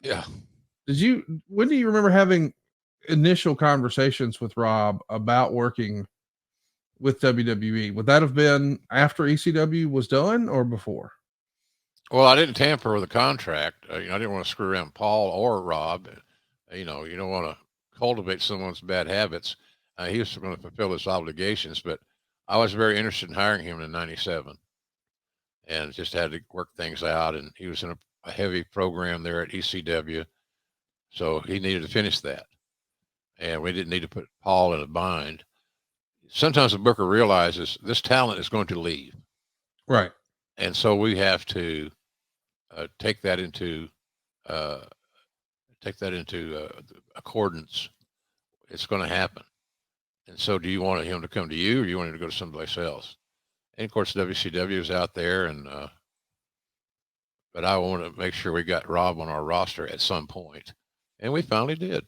Yeah. When do you remember having initial conversations with Rob about working with WWE? Would that have been after ECW was done or before? Well, I didn't tamper with the contract. I didn't want to screw around Paul or Rob. You don't want to cultivate someone's bad habits. He was going to fulfill his obligations, but I was very interested in hiring him in '97, and just had to work things out. And he was in a heavy program there at ECW, so he needed to finish that, and we didn't need to put Paul in a bind. Sometimes the booker realizes this talent is going to leave, Right. and so we have to take that into uh, accordance. It's going to happen. And so, do you want him to come to you, or do you want him to go to someplace else? And of course, WCW is out there, and but I want to make sure we got Rob on our roster at some point, and we finally did.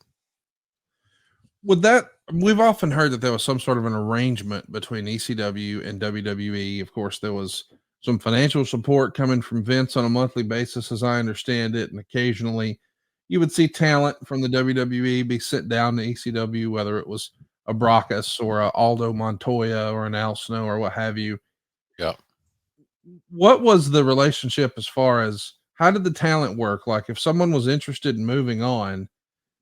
Would that We've often heard that there was some sort of an arrangement between ECW and WWE. Of course, there was some financial support coming from Vince on a monthly basis, as I understand it, and occasionally you would see talent from the WWE be sent down to ECW, whether it was a Brockus or a Aldo Montoya or an Al Snow or what have you. Yeah. What was the relationship as far as how did the talent work? Like if someone was interested in moving on,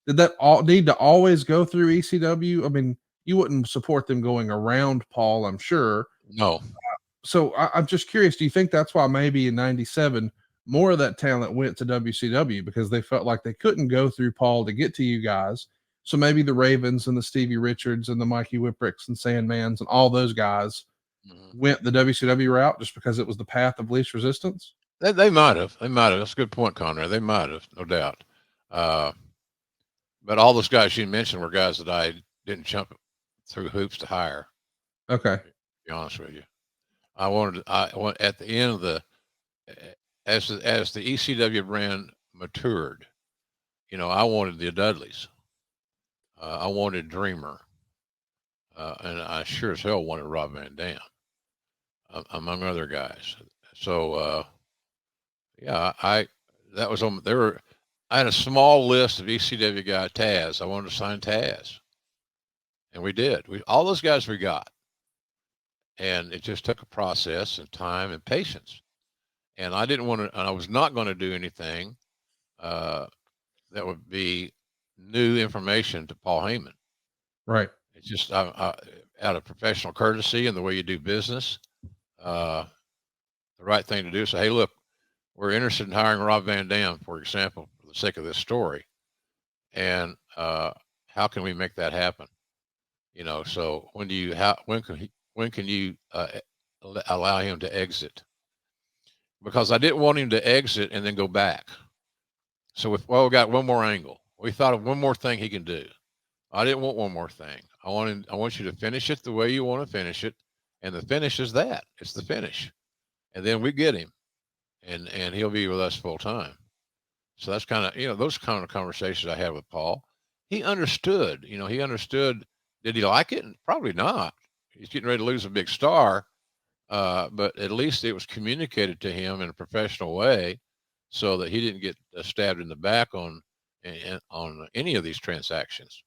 did that all need to always go through ECW? I mean, you wouldn't support them going around Paul, I'm sure. No. So I'm just curious. Do you think that's why maybe in '97 more of that talent went to WCW because they felt like they couldn't go through Paul to get to you guys? So maybe the Ravens and the Stevie Richards and the Mikey Whipwrecks and Sandmans and all those guys Mhm. went the WCW route just because it was the path of least resistance. They might have. They might have. That's a good point, Conrad. They might have, no doubt. Uh, but all those guys you mentioned were guys that I didn't jump through hoops to hire. Okay. To be honest with you, I want at the end of the as the ECW brand matured, I wanted the Dudleys. I wanted Dreamer, and I sure as hell wanted Rob Van Dam, among other guys. So yeah, that was on. There were I had a small list of ECW guy Taz. I wanted to sign Taz, and we did. We all those guys we got, and it just took a process and time and patience. And I didn't want to, and I was not going to do anything uh, that would be new information to Paul Heyman. Right. It's just out of professional courtesy and the way you do business, uh, the right thing to do is say, hey, look, we're interested in hiring Rob Van Dam, for example, for the sake of this story. And how can we make that happen? So when can you allow him to exit? Because I didn't want him to exit and then go back. So we got one more angle. We thought of one more thing he can do. I didn't want one more thing. I want you to finish it the way you want to finish it, and the finish is that. It's the finish, and then we get him, and he'll be with us full time. So that's kind of those kind of conversations I had with Paul. He understood. He understood. Did he like it? Probably not. He's getting ready to lose a big star, but at least it was communicated to him in a professional way, so that he didn't get stabbed in the back on any of these transactions.